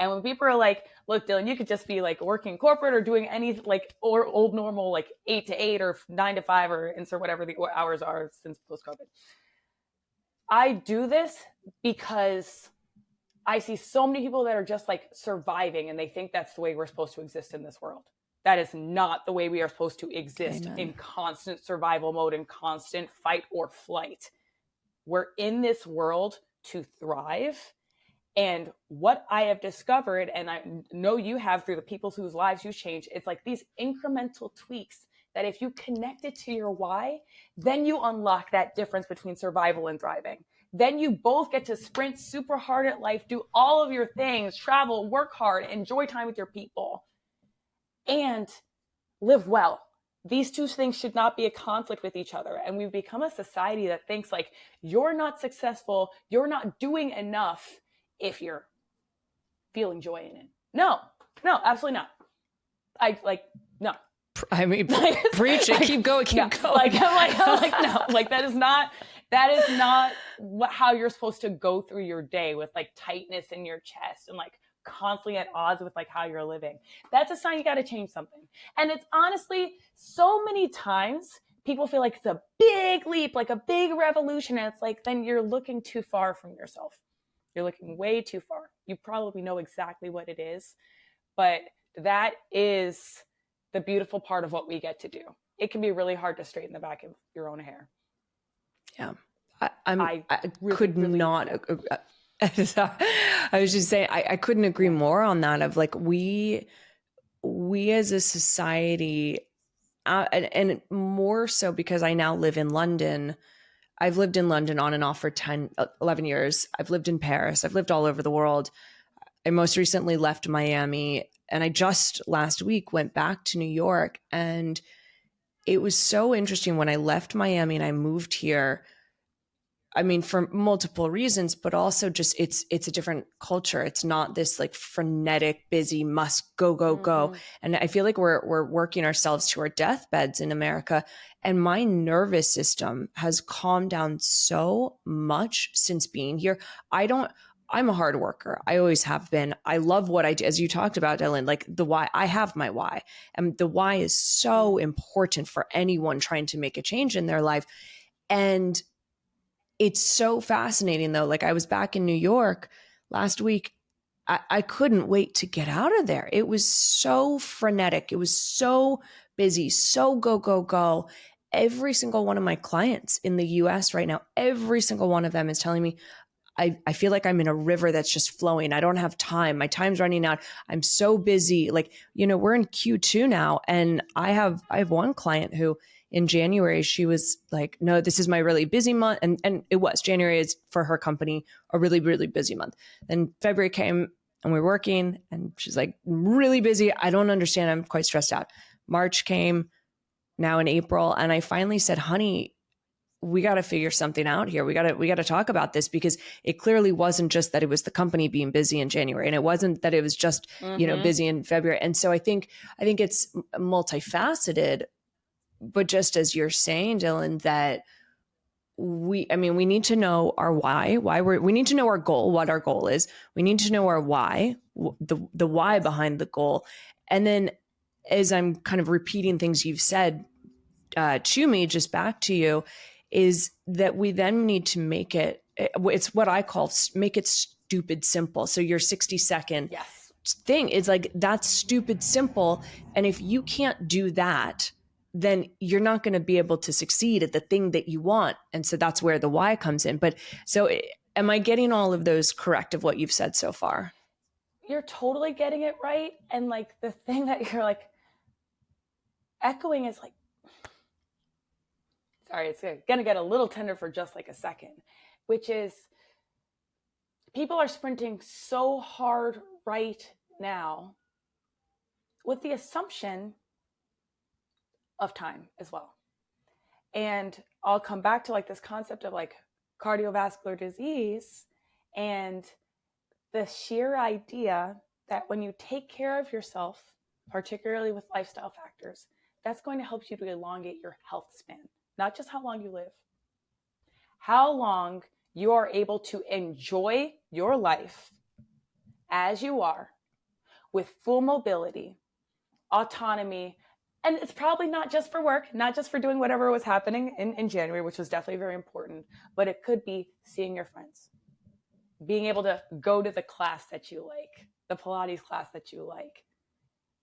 And when people are like, look, Dylan, you could just be like working corporate or doing any like or old normal, like 8 to 8 or 9 to 5 or insert whatever the hours are since post-COVID. I do this because I see so many people that are just like surviving, and they think that's the way we're supposed to exist in this world. That is not the way we are supposed to exist. Amen. In constant survival mode, in constant fight or flight. We're in this world to thrive. And what I have discovered, and I know you have through the people whose lives you change, it's like these incremental tweaks that if you connect it to your why, then you unlock that difference between survival and thriving. then you both get to sprint super hard at life, do all of your things, travel, work hard, enjoy time with your people, and live well. These two things should not be a conflict with each other. And we've become a society that thinks like, you're not successful, you're not doing enough if you're feeling joy in it. No, absolutely not. No. I mean, preach it, keep going. I'm like, no, like that is not how you're supposed to go through your day, with like tightness in your chest and like constantly at odds with like how you're living. That's a sign you got to change something. And it's honestly, so many times people feel like it's a big leap, like a big revolution. And it's like, then you're looking too far from yourself. You're looking way too far. You probably know exactly what it is, but that is the beautiful part of what we get to do. It can be really hard to straighten the back of your own hair. Yeah. I could not. I was just saying, I couldn't agree more on that. Of like, we as a society, and more so because I now live in London. I've lived in London on and off for 11 years. I've lived in Paris. I've lived all over the world. I most recently left Miami, and I just last week went back to New York. And it was so interesting when I left Miami and I moved here. I mean, for multiple reasons, but also just it's a different culture. It's not this like frenetic, busy, must go, go, go. And I feel like we're working ourselves to our deathbeds in America. And my nervous system has calmed down so much since being here. I'm a hard worker. I always have been. I love what I do. As you talked about, Dylan, like the why, I have my why. And the why is so important for anyone trying to make a change in their life. And it's so fascinating though. Like I was back in New York last week. I couldn't wait to get out of there. It was so frenetic. It was so busy, so go, go, go. Every single one of my clients in the US right now, every single one of them is telling me, I feel like I'm in a river that's just flowing. I don't have time. My time's running out. I'm so busy. Like, we're in Q2 now. And I have one client who in January, she was like, no, this is my really busy month. And it was. January is for her company a really, really busy month. Then February came and we're working and she's like, really busy. I don't understand. I'm quite stressed out. March came, now in April. And I finally said, honey, we got to figure something out here. We got to talk about this, because it clearly wasn't just that it was the company being busy in January, and it wasn't that it was just, busy in February. And so I think it's multifaceted, but just as you're saying, Dylan, that we need to know our why we need to know our goal, what our goal is. We need to know our why, the why behind the goal. And then as I'm kind of repeating things you've said to me, just back to you, is that we then need to make it's what I call make it stupid simple. So your 60-second thing is like, that's stupid simple. And if you can't do that, then you're not going to be able to succeed at the thing that you want. And so that's where the why comes in. But so am I getting all of those correct of what you've said so far? You're totally getting it right. And like the thing that you're like echoing is like, sorry, it's going to get a little tender for just like a second, which is people are sprinting so hard right now with the assumption of time as well. And I'll come back to like this concept of like cardiovascular disease and the sheer idea that when you take care of yourself, particularly with lifestyle factors, that's going to help you to elongate your health span. Not just how long you live, how long you are able to enjoy your life as you are, with full mobility, autonomy. And it's probably not just for work, not just for doing whatever was happening in January, which was definitely very important, but it could be seeing your friends, being able to go to the class that you like, the Pilates class that you like,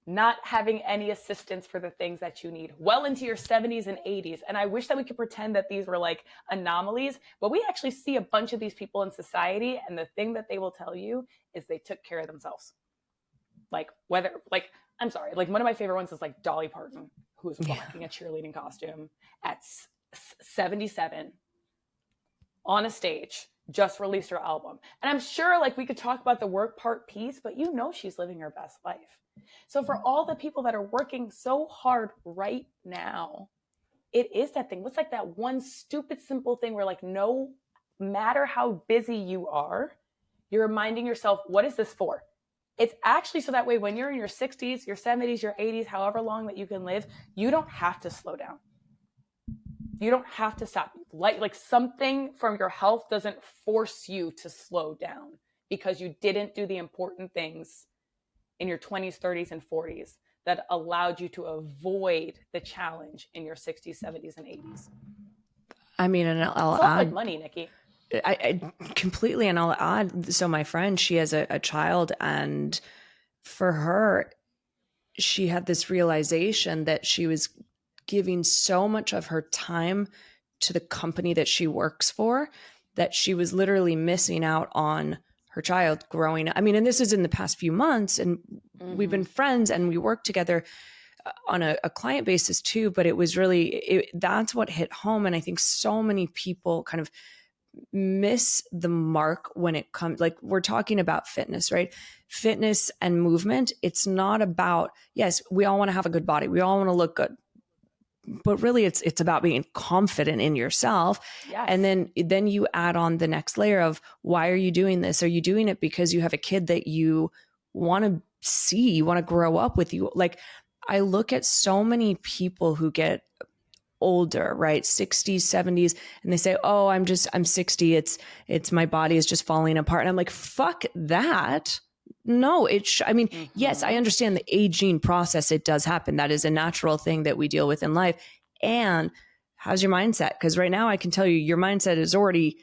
not having any assistance for the things that you need well into your 70s and 80s. And I wish that we could pretend that these were like anomalies, but we actually see a bunch of these people in society. And the thing that they will tell you is they took care of themselves. Like I'm sorry, like one of my favorite ones is like Dolly Parton, who's rocking a cheerleading costume at 77 on a stage, just released her album. And I'm sure like we could talk about the work part piece, but you know she's living her best life. So for all the people that are working so hard right now, it is that thing. What's like that one stupid, simple thing where like no matter how busy you are, you're reminding yourself, what is this for? It's actually so that way when you're in your 60s, your 70s, your 80s, however long that you can live, you don't have to slow down. You don't have to stop. Like something from your health doesn't force you to slow down because you didn't do the important things in your 20s, 30s, and 40s that allowed you to avoid the challenge in your 60s, 70s, and 80s. I mean, and I'll it's all add like money, Nikki. I completely, and I'll add, so my friend, she has a child, and for her, she had this realization that she was giving so much of her time to the company that she works for that she was literally missing out on her child growing. I mean, and this is in the past few months, and we've been friends and we work together on a client basis too, but it was really, that's what hit home. And I think so many people kind of miss the mark when it comes, like we're talking about fitness, right? Fitness and movement. It's not about, yes, we all want to have a good body. We all want to look good, but really it's about being confident in yourself. Yes. And then you add on the next layer of, why are you doing this? Are you doing it because you have a kid that you want to see, you want to grow up with? You like, I look at so many people who get older, right? 60s, 70s. And they say, oh, I'm 60. It's my body is just falling apart. And I'm like, fuck that. No, yes, I understand the aging process. It does happen. That is a natural thing that we deal with in life. And how's your mindset? Because right now I can tell you your mindset is already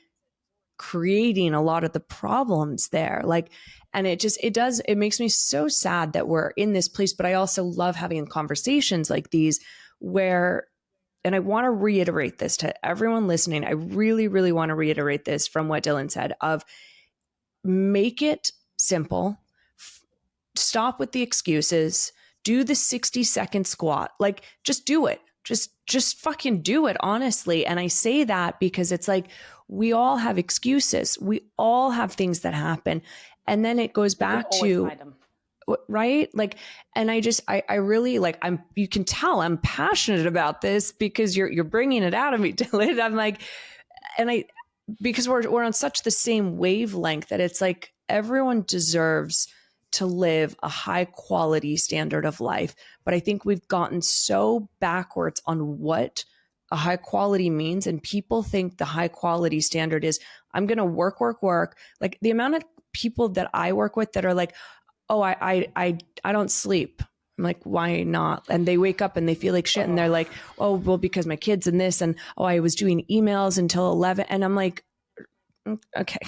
creating a lot of the problems there. Like, and it makes me so sad that we're in this place, but I also love having conversations like these where, and I want to reiterate this to everyone listening. I really, really want to reiterate this from what Dilan said of make it simple, stop with the excuses, do the 60-second squat, like just do it. Just fucking do it, honestly. And I say that because it's like, we all have excuses. We all have things that happen. And then it goes back to, right? Like, and I really like, you can tell I'm passionate about this because you're bringing it out of me, Dylan. I'm like, because we're on such the same wavelength that it's like, everyone deserves to live a high quality standard of life. But I think we've gotten so backwards on what a high quality means. And people think the high quality standard is, I'm going to work. Like the amount of people that I work with that are like, oh, I don't sleep. I'm like, why not? And they wake up and they feel like shit. And they're like, oh, well, because my kid's in this. And oh, I was doing emails until 11. And I'm like, okay,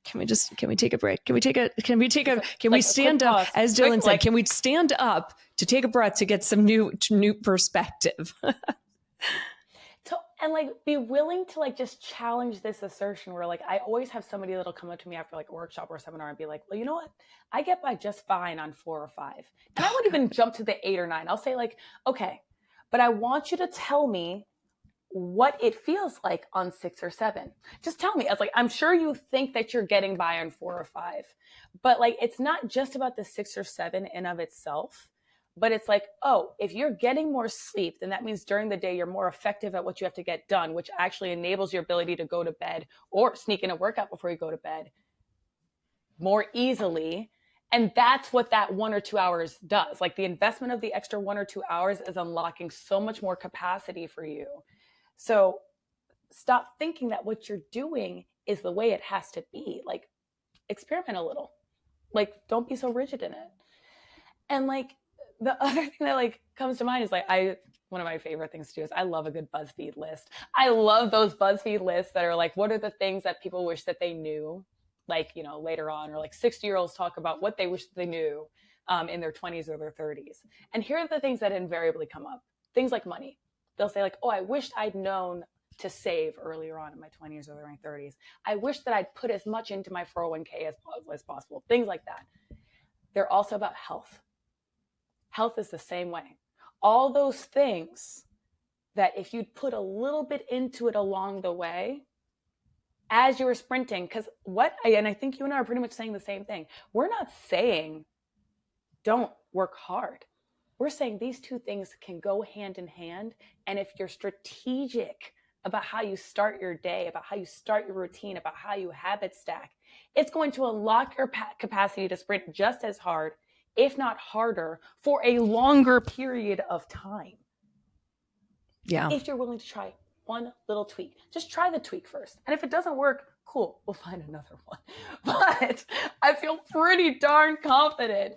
can we take a break? Can we stand up? As Dylan said, can we stand up to take a breath to get some new perspective? And like be willing to like just challenge this assertion where like I always have somebody that'll come up to me after like a workshop or a seminar and be like, well, you know what? I get by just fine on 4 or 5. And I won't even jump to the 8 or 9. I'll say like, okay, but I want you to tell me what it feels like on 6 or 7. Just tell me. I was like, I'm sure you think that you're getting by on 4 or 5, but like, it's not just about the 6 or 7 in of itself. But it's like, oh, if you're getting more sleep, then that means during the day, you're more effective at what you have to get done, which actually enables your ability to go to bed or sneak in a workout before you go to bed more easily. And that's what that 1 or 2 hours does. Like the investment of the extra 1 or 2 hours is unlocking so much more capacity for you. So stop thinking that what you're doing is the way it has to be. Like experiment a little. Like don't be so rigid in it. And like, the other thing that like comes to mind is like, one of my favorite things to do is I love a good BuzzFeed list. I love those BuzzFeed lists that are like, what are the things that people wish that they knew, like, you know, later on, or like 60-year-olds talk about what they wish that they knew in their 20s or their 30s. And here are the things that invariably come up. Things like money. They'll say like, oh, I wished I'd known to save earlier on in my 20s or my 30s. I wish that I'd put as much into my 401k as possible. Things like that. They're also about health. Health is the same way. All those things that if you'd put a little bit into it along the way, as you were sprinting. Because and I think you and I are pretty much saying the same thing. We're not saying don't work hard. We're saying these two things can go hand in hand. And if you're strategic about how you start your day, about how you start your routine, about how you habit stack, it's going to unlock your capacity to sprint just as hard, if not harder, for a longer period of time. Yeah. If you're willing to try one little tweak, just try the tweak first. And if it doesn't work, cool, we'll find another one. But I feel pretty darn confident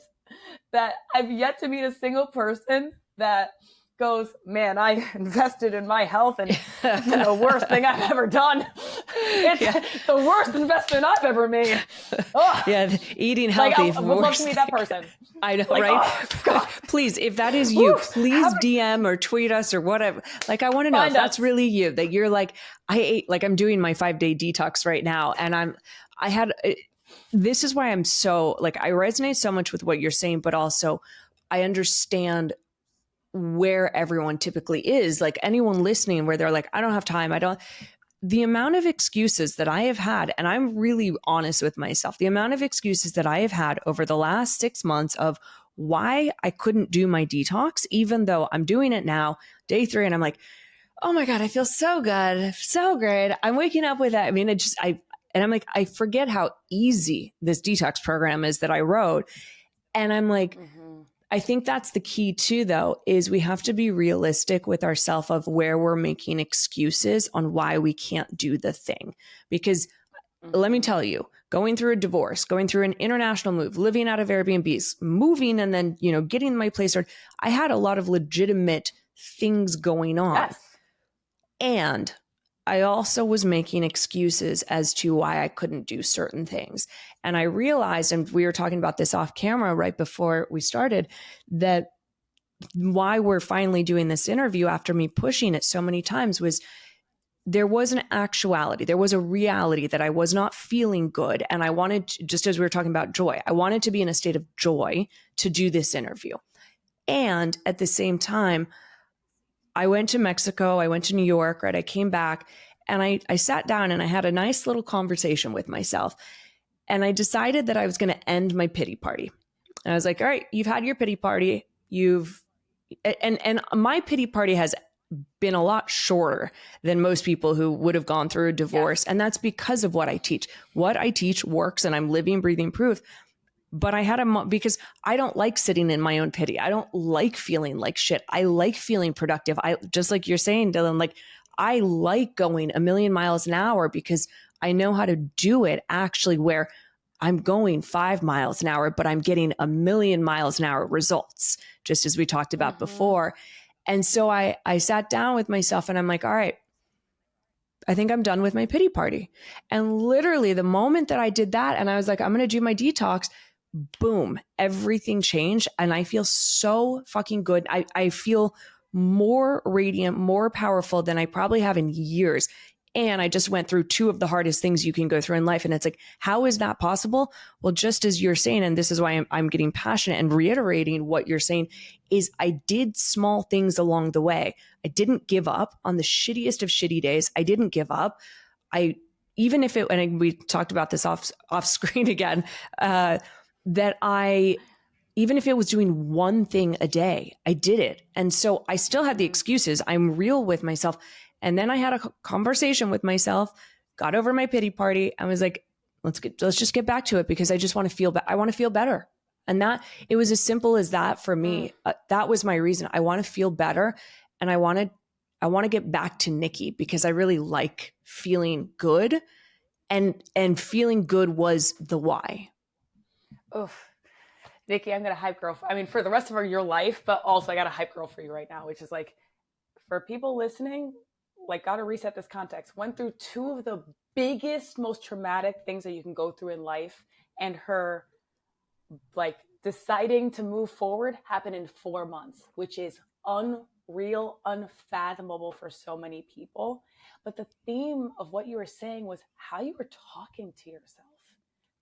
that I've yet to meet a single person that goes, man, I invested in my health and it's the worst thing I've ever done. It's the worst investment I've ever made. Oh. Yeah, eating healthy. I would love to meet that person. I know, right? Oh, God. Please, if that is you, please DM or tweet us or whatever. Like, I want to know if that's really you, that you're like, I ate, like I'm doing my 5-day detox right now. And this is why I'm so, like, I resonate so much with what you're saying, but also I understand where everyone typically is. Like anyone listening where they're like, I don't have time. The amount of excuses that I have had, and I'm really honest with myself, the amount of excuses that I have had over the last 6 months of why I couldn't do my detox, even though I'm doing it now, day 3, and I'm like, oh my God, I feel so good. So great. I'm waking up with that. I mean, and I'm like, I forget how easy this detox program is that I wrote. And I'm like, I think that's the key too, though, is we have to be realistic with ourselves of where we're making excuses on why we can't do the thing. Because let me tell you, going through a divorce, going through an international move, living out of Airbnbs, moving, and then, getting my place started, I had a lot of legitimate things going on. Yes. And I also was making excuses as to why I couldn't do certain things. And I realized, and we were talking about this off camera right before we started, that why we're finally doing this interview after me pushing it so many times was there was an actuality. There was a reality that I was not feeling good. And I wanted to, just as we were talking about joy, I wanted to be in a state of joy to do this interview. And at the same time, I went to Mexico, I went to New York, right? I came back and I sat down and I had a nice little conversation with myself. And I decided that I was going to end my pity party. And I was like, all right, you've had your pity party. And my pity party has been a lot shorter than most people who would have gone through a divorce. Yes. And that's because of what I teach. What I teach works, and I'm living, breathing proof. But I had because I don't like sitting in my own pity. I don't like feeling like shit. I like feeling productive. I just like you're saying, Dylan, like I like going 1,000,000 miles an hour because I know how to do it actually where I'm going 5 miles an hour, but I'm getting 1,000,000 miles an hour results, just as we talked about before. And so I sat down with myself and I'm like, all right, I think I'm done with my pity party. And literally the moment that I did that and I was like, I'm going to do my detox, boom, everything changed. And I feel so fucking good. I feel more radiant, more powerful than I probably have in years. And I just went through 2 of the hardest things you can go through in life. And it's like, how is that possible? Well, just as you're saying, and this is why I'm getting passionate and reiterating what you're saying, is I did small things along the way. I didn't give up on the shittiest of shitty days. I didn't give up. Even if and we talked about this off screen again, even if it was doing one thing a day, I did it. And so I still had the excuses. I'm real with myself. And then I had a conversation with myself, got over my pity party, and was like, let's just get back to it because I just want to feel I want to feel better. And that it was as simple as that for me. That was my reason. I want to feel better. And I want to get back to Nikki because I really like feeling good, and feeling good was the why. Oof. Nikki, I'm going to hype girl. For the rest of your life, but also I got a hype girl for you right now, which is like, for people listening, like, got to reset this context. Went through 2 of the biggest, most traumatic things that you can go through in life. And her, like, deciding to move forward happened in 4 months, which is unreal, unfathomable for so many people. But the theme of what you were saying was how you were talking to yourself.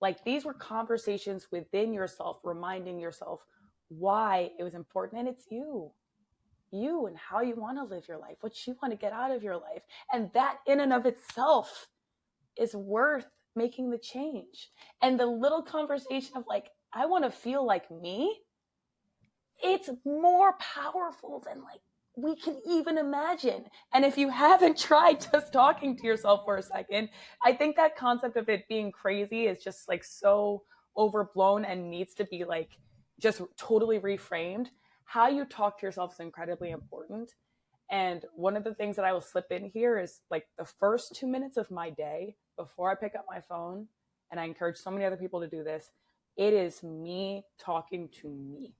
Like, these were conversations within yourself, reminding yourself why it was important. And it's you and how you want to live your life, what you want to get out of your life. And that in and of itself is worth making the change. And the little conversation of like, I want to feel like me, it's more powerful than like we can even imagine. And if you haven't tried just talking to yourself for a second, I think that concept of it being crazy is just like so overblown and needs to be like just totally reframed. How you talk to yourself is incredibly important. And one of the things that I will slip in here is like the first 2 minutes of my day before I pick up my phone, and I encourage so many other people to do this, it is me talking to me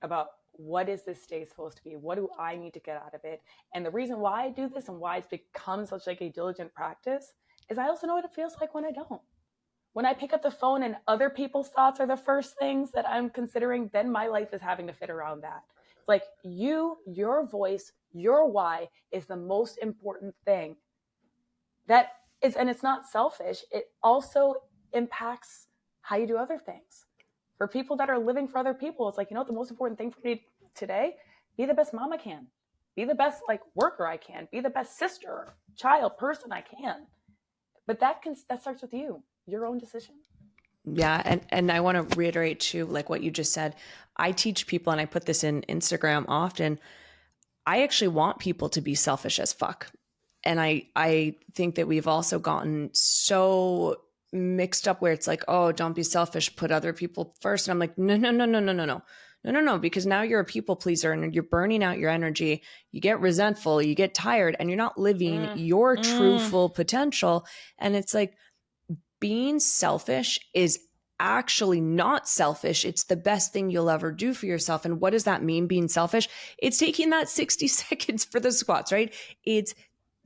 about what is this day supposed to be? What do I need to get out of it? And the reason why I do this and why it's become such like a diligent practice is I also know what it feels like when I don't. When I pick up the phone and other people's thoughts are the first things that I'm considering, then my life is having to fit around that. It's like your voice, your why is the most important thing. That is, and it's not selfish. It also impacts how you do other things. For people that are living for other people, it's like, the most important thing for me today, be the best mom I can, be the best like worker I can, be the best sister, child, person I can. But that starts with you, your own decision. Yeah. And I want to reiterate too, like what you just said. I teach people, and I put this in Instagram often, I actually want people to be selfish as fuck. And I think that we've also gotten so mixed up where it's like, oh, don't be selfish, put other people first. And I'm like, no, because now you're a people pleaser and you're burning out your energy. You get resentful, you get tired, and you're not living your true full potential. And it's like, being selfish is actually not selfish. It's the best thing you'll ever do for yourself. And what does that mean, being selfish? It's taking that 60 seconds for the squats, right? It's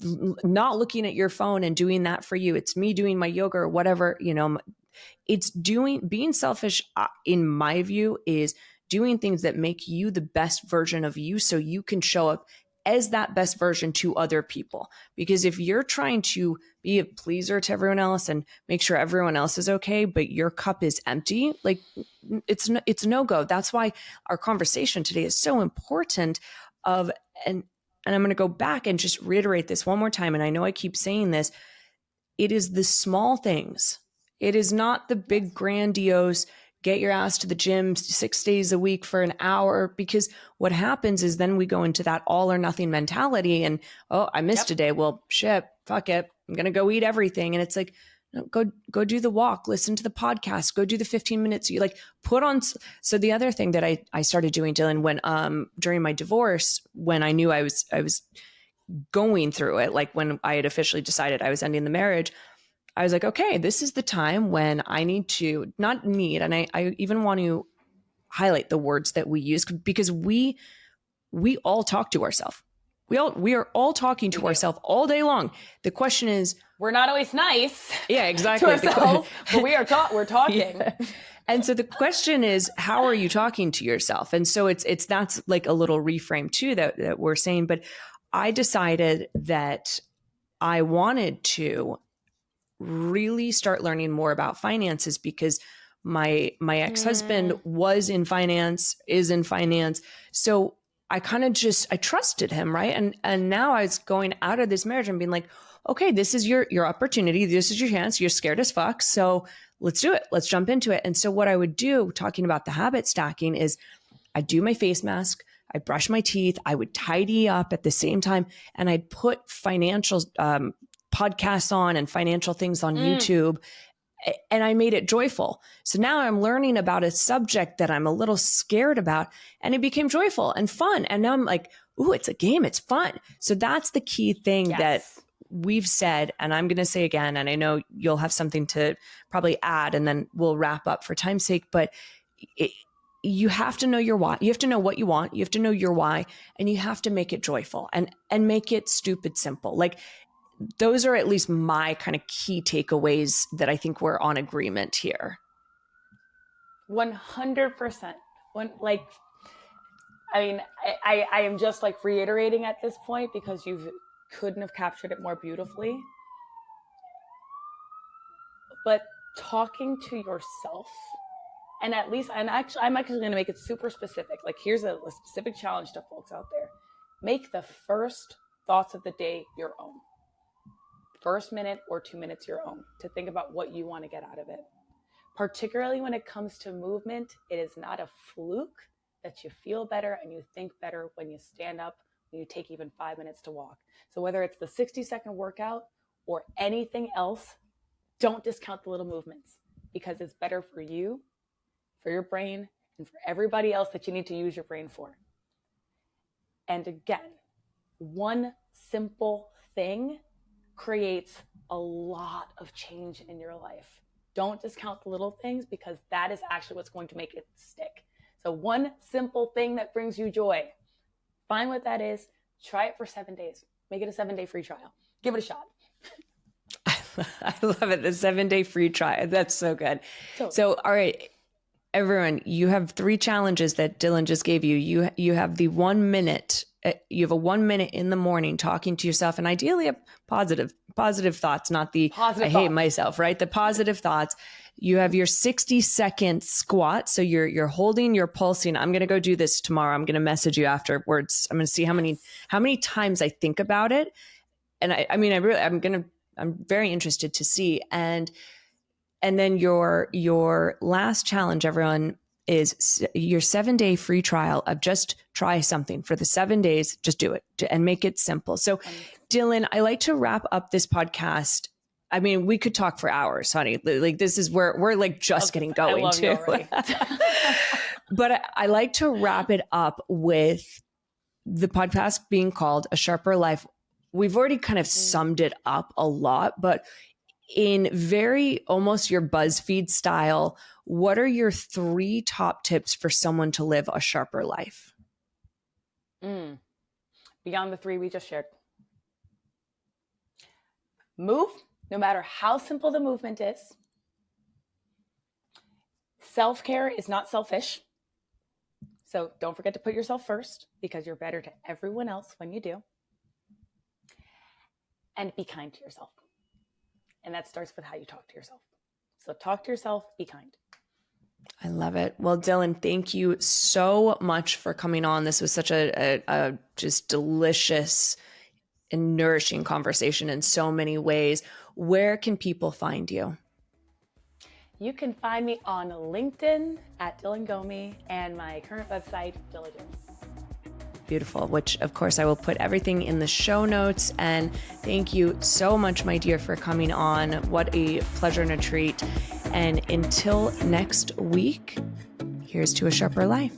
not looking at your phone and doing that for you. It's me doing my yoga or whatever, it's being selfish, in my view, is doing things that make you the best version of you so you can show up as that best version to other people. Because if you're trying to be a pleaser to everyone else and make sure everyone else is okay, but your cup is empty, like it's no go. That's why our conversation today is so important. And I'm going to go back and just reiterate this one more time. And I know I keep saying this. It is the small things. It is not the big grandiose, get your ass to the gym 6 days a week for an hour, because what happens is then we go into that all or nothing mentality and, oh, I missed a day. Well, shit, fuck it. I'm going to go eat everything. And it's like, no, go do the walk, listen to the podcast, go do the 15 minutes. You like put on. So the other thing that I started doing, Dylan, when, during my divorce, when I knew I was going through it, like when I had officially decided I was ending the marriage, I was like, okay, this is the time when I need to and I even want to highlight the words that we use, because we all talk to ourselves. We are all talking to ourselves all day long. The question is, we're not always nice. Yeah, exactly. To ourselves, but we're talking. Yeah. And so the question is, how are you talking to yourself? And so that's like a little reframe too that we're saying. But I decided that I wanted to really start learning more about finances, because my ex-husband was in finance, is in finance. So I kind of I trusted him, right? And now I was going out of this marriage and being like, okay, this is your opportunity. This is your chance. You're scared as fuck. So let's do it. Let's jump into it. And so what I would do, talking about the habit stacking, is I do my face mask, I brush my teeth, I would tidy up at the same time, and I'd put financial podcasts on and financial things on YouTube. And I made it joyful. So now I'm learning about a subject that I'm a little scared about, and it became joyful and fun. And now I'm like, ooh, it's a game. It's fun. So that's the key thing that we've said. And I'm going to say again, and I know you'll have something to probably add, and then we'll wrap up for time's sake, but you have to know your why. You have to know what you want. You have to know your why, and you have to make it joyful and make it stupid simple. Like, those are at least my kind of key takeaways that I think we're on agreement here. 100%. I am just like reiterating at this point, because you couldn't have captured it more beautifully. But talking to yourself, and I'm actually going to make it super specific. Like, here's a specific challenge to folks out there. Make the first thoughts of the day your own. first minute or 2 minutes your own to think about what you want to get out of it. Particularly when it comes to movement, it is not a fluke that you feel better and you think better when you stand up, when you take even 5 minutes to walk. So whether it's the 60-second workout or anything else, don't discount the little movements, because it's better for you, for your brain, and for everybody else that you need to use your brain for. And again, one simple thing creates a lot of change in your life. Don't discount the little things, because that is actually what's going to make it stick. So one simple thing that brings you joy, find what that is, try it for 7 days. Make it a 7-day free trial. Give it a shot. I love it. The 7-day free trial. That's so good. So, all right, everyone, you have 3 challenges that Dilan just gave you. You have the 1 minute. You have a 1 minute in the morning talking to yourself, and ideally a positive thoughts, not the I hate myself, right? The positive thoughts. You have your 60-second squat. So you're holding, you're pulsing. I'm going to go do this tomorrow. I'm going to message you afterwards. I'm going to see how many times I think about it. And I'm very interested to see. And then your last challenge, everyone, is your 7-day free trial of just try something for the 7 days. Just do it and make it simple. So Dilan, I like to wrap up this podcast. I mean, we could talk for hours, honey. Like this is where we're like just getting going too. But I like to wrap it up with the podcast being called A Sharper Life. We've already kind of summed it up a lot, but in very almost your BuzzFeed style, what are your 3 top tips for someone to live a sharper life? Beyond the 3 we just shared. Move, no matter how simple the movement is. Self-care is not selfish. So don't forget to put yourself first, because you're better to everyone else when you do. And be kind to yourself. And that starts with how you talk to yourself. So talk to yourself, be kind. I love it. Well, Dilan, thank you so much for coming on. This was such a just delicious and nourishing conversation in so many ways. Where can people find you? You can find me on LinkedIn at Dilan Gomih and my current website, Dilagence. Beautiful, which of course I will put everything in the show notes. And thank you so much, my dear, for coming on. What a pleasure and a treat. And until next week, here's to a sharper life.